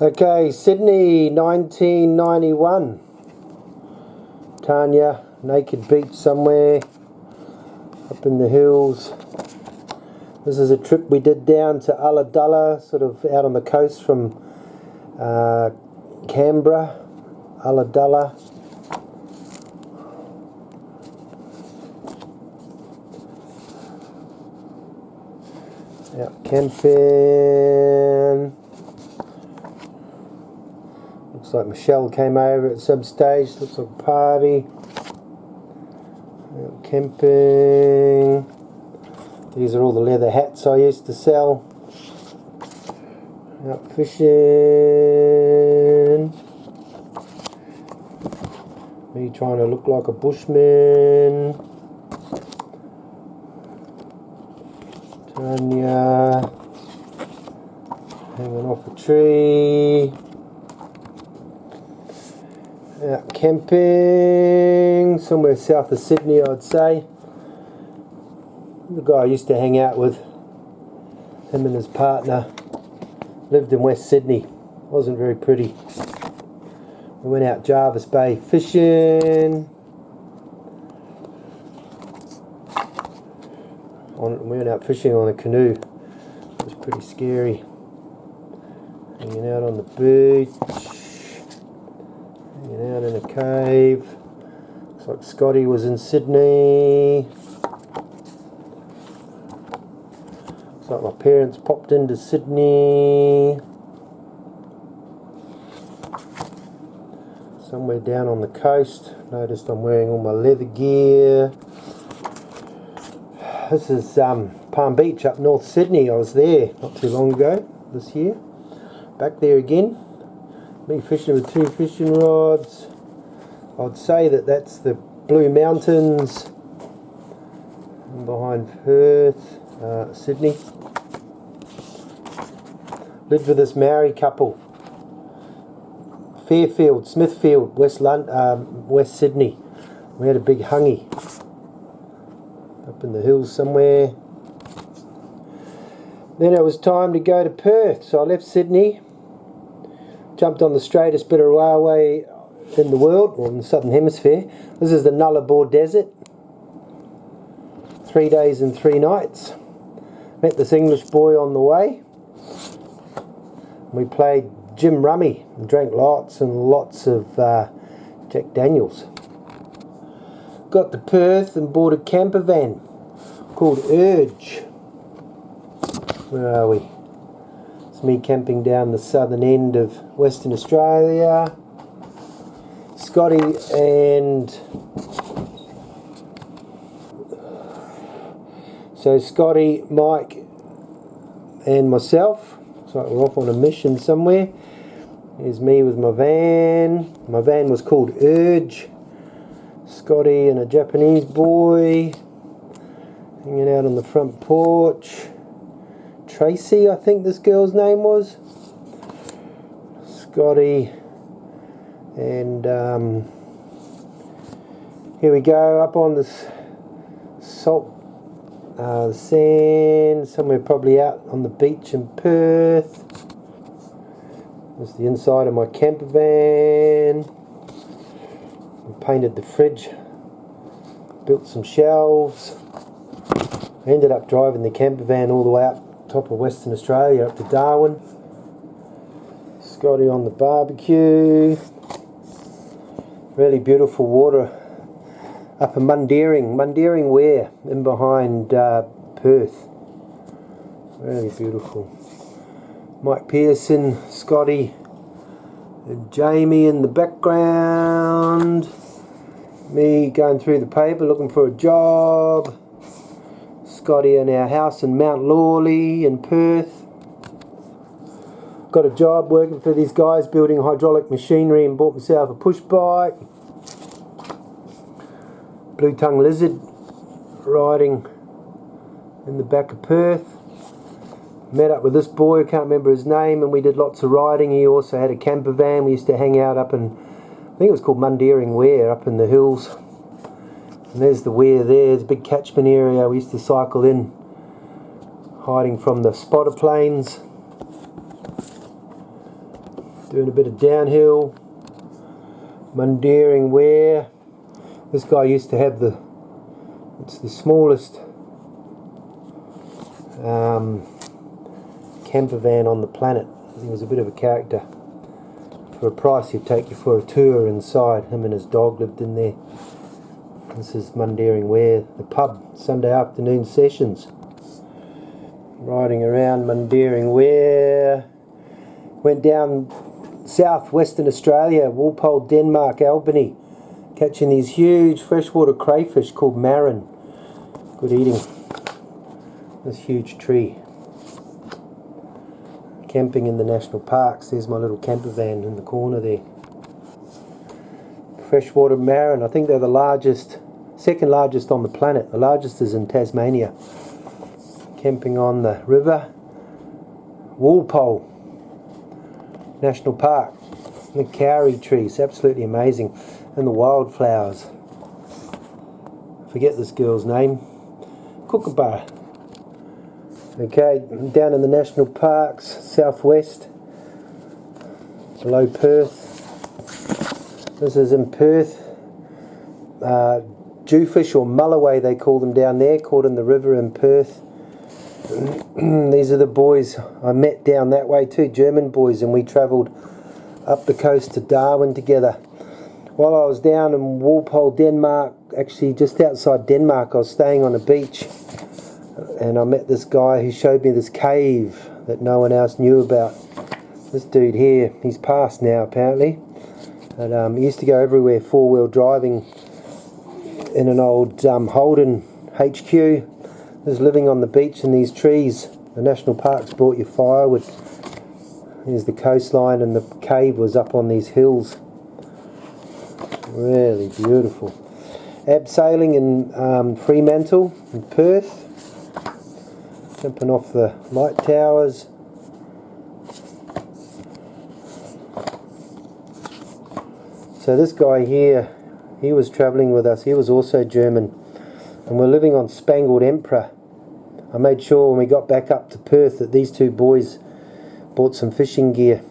Okay, Sydney, 1991. Tanya, naked beach somewhere up in the hills. This is a trip we did down to Ulladulla, sort of out on the coast from Canberra, Ulladulla. Out camping. Looks like Michelle came over at some stage. Looks like a party. Out camping. These are all the leather hats I used to sell. Out fishing. Me trying to look like a bushman. Tanya hanging off a tree. Out camping somewhere south of Sydney, I'd say. The guy I used to hang out with, him and his partner, lived in West Sydney. Wasn't very pretty. We went out Jarvis Bay fishing. We went out fishing on a canoe. It was pretty scary. Hanging out on the beach. Hanging out in a cave. Looks like Scotty was in Sydney. Looks like my parents popped into Sydney. Somewhere down on the coast. Noticed I'm wearing all my leather gear. This is Palm Beach up North Sydney. I was there not too long ago this year. Back there again. Me fishing with 2 fishing rods. I'd say that that's the Blue Mountains behind Perth, Sydney. Lived with this Maori couple. Fairfield, Smithfield, West Sydney. We had a big hungy. Up in the hills somewhere. Then it was time to go to Perth, so I left Sydney, jumped on the straightest bit of railway in the world, or in the southern hemisphere. This is the Nullarbor Desert. 3 days and 3 nights. Met this English boy on the way. We played gin rummy and drank lots and lots of Jack Daniels. Got to Perth and bought a camper van called Urge. Where are we? It's me camping down the southern end of Western Australia. Scotty and Scotty, Mike and myself. So we're off on a mission somewhere. Here's me with my van. My van was called Urge. Scotty and a Japanese boy hanging out on the front porch. Tracy, I think this girl's name was. Scotty and here we go up on this salt sand somewhere, probably out on the beach in Perth. This is the inside of my camper van. Painted the fridge, built some shelves. I ended up driving the camper van all the way up top of Western Australia, up to Darwin. Scotty on the barbecue. Really beautiful water up in Mundaring Weir, in behind Perth. Really beautiful. Mike Pearson, Scotty, and Jamie in the background. Me going through the paper looking for a job. Scotty in our house in Mount Lawley in Perth. Got a job working for these guys building hydraulic machinery and bought myself a push bike. Blue tongue lizard riding in the back of Perth. Met up with this boy, I can't remember his name, and we did lots of riding. He also had a camper van. We used to hang out up in, I think it was called Mundaring Weir, up in the hills. And there's the weir there, there's a big catchment area. We used to cycle in, hiding from the spotter planes. Doing a bit of downhill. Mundaring wear. This guy used to have it's the smallest camper van on the planet. He was a bit of a character. For a price he'd take you for a tour inside. Him and his dog lived in there. This is Mundaring Wear, the pub, Sunday afternoon sessions. Riding around Mundaring Wear. Went down south Western Australia, Walpole, Denmark, Albany, catching these huge freshwater crayfish called marron. Good eating. This huge tree. Camping in the national parks. There's my little camper van in the corner there. Freshwater marron. I think they're the largest, second largest on the planet. The largest is in Tasmania. Camping on the river. Walpole National Park. The kauri trees, absolutely amazing. And the wildflowers. I forget this girl's name. Kookaburra. Okay, down in the national parks, southwest, below Perth. This is in Perth. Jewfish or mulloway they call them down there, caught in the river in Perth. These are the boys I met down that way too, German boys, and we travelled up the coast to Darwin together. While I was down in Walpole, Denmark, actually just outside Denmark, I was staying on a beach. And I met this guy who showed me this cave that no one else knew about. This dude here, he's passed now apparently. But he used to go everywhere, four-wheel driving in an old Holden HQ. He was living on the beach in these trees. The national parks brought you firewood. Here's the coastline, and the cave was up on these hills. Really beautiful. Abseiling in Fremantle in Perth. Jumping off the light towers. So this guy here, he was travelling with us. He was also German, and we're living on Spangled Emperor. I made sure when we got back up to Perth that these two boys bought some fishing gear.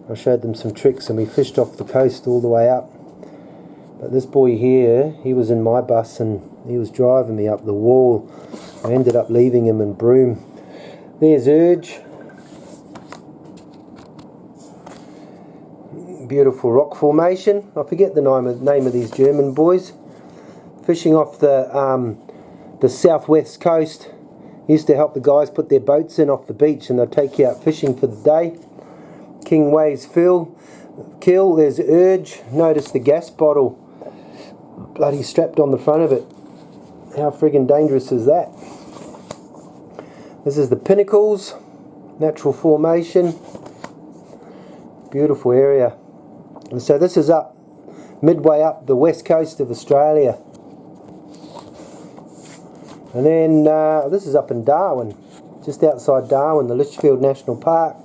I showed them some tricks, and we fished off the coast all the way up. But this boy here, he was in my bus and he was driving me up the wall. I ended up leaving him in Broome. There's Urge. Beautiful rock formation. I forget the name of these German boys. Fishing off the southwest coast. Used to help the guys put their boats in off the beach, and they'd take you out fishing for the day. King Waves Kill. There's Urge. Notice the gas bottle bloody strapped on the front of it. How friggin' dangerous is that? This is the Pinnacles, natural formation, beautiful area. And so this is up, midway up the west coast of Australia. And then this is up in Darwin, just outside Darwin, the Litchfield National Park.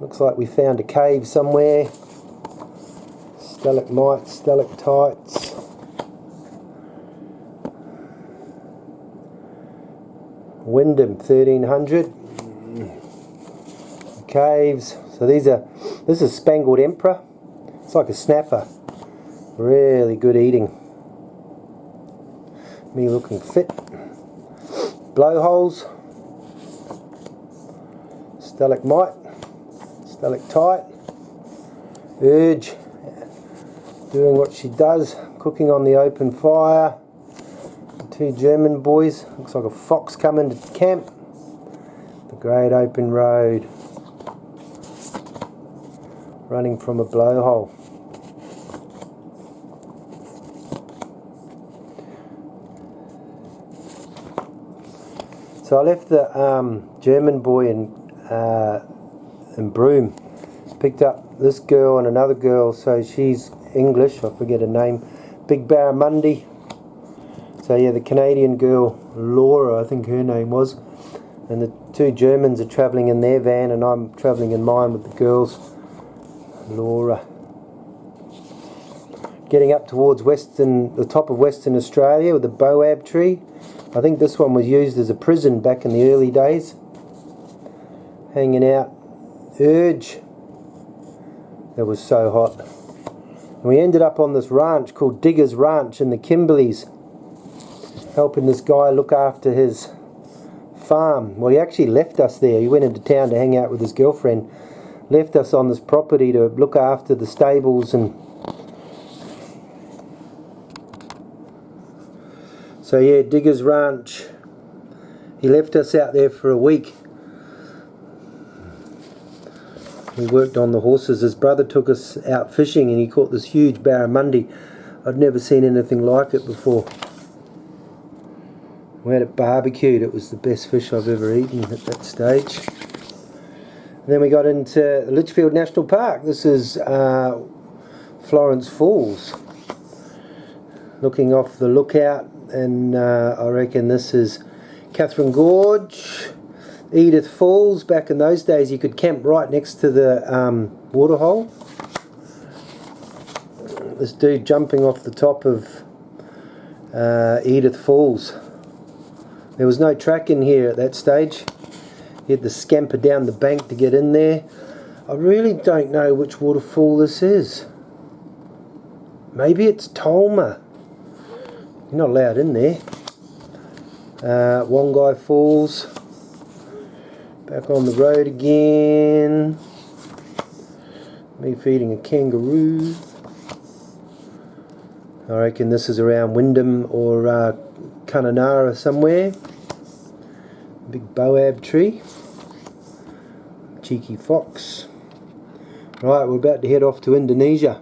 Looks like we found a cave somewhere. Stalagmites, stalactites. Wyndham 1300 caves. So this is Spangled Emperor. It's like a snapper. Really good eating. Me looking fit. Blowholes. Stalagmite. Stalactite. Urge. Doing what she does. Cooking on the open fire. Two German boys. Looks like a fox coming to camp. The great open road. Running from a blowhole. So I left the German boy in Broome. Picked up this girl and another girl. So she's English. I forget her name. Big Barramundi. So yeah, the Canadian girl, Laura, I think her name was, and the two Germans are travelling in their van, and I'm travelling in mine with the girls. Laura. Getting up towards the top of Western Australia with the boab tree. I think this one was used as a prison back in the early days. Hanging out. Urge. It was so hot. And we ended up on this ranch called Digger's Ranch in the Kimberleys, helping this guy look after his farm. Well, he actually left us there. He went into town to hang out with his girlfriend, left us on this property to look after the stables. And so yeah, Digger's Ranch. He left us out there for a week. We worked on the horses. His brother took us out fishing and he caught this huge barramundi. I'd never seen anything like it before. We had it barbecued. It was the best fish I've ever eaten at that stage. And then we got into Litchfield National Park. This is Florence Falls. Looking off the lookout, and I reckon this is Catherine Gorge, Edith Falls. Back in those days you could camp right next to the waterhole. This dude jumping off the top of Edith Falls. There was no track in here at that stage. You had to scamper down the bank to get in there. I really don't know which waterfall this is. Maybe it's Tolma. You're not allowed in there. Wongai Falls. Back on the road again. Me feeding a kangaroo. I reckon this is around Wyndham or Kununurra somewhere. Big boab tree. Cheeky fox. Right, we're about to head off to Indonesia.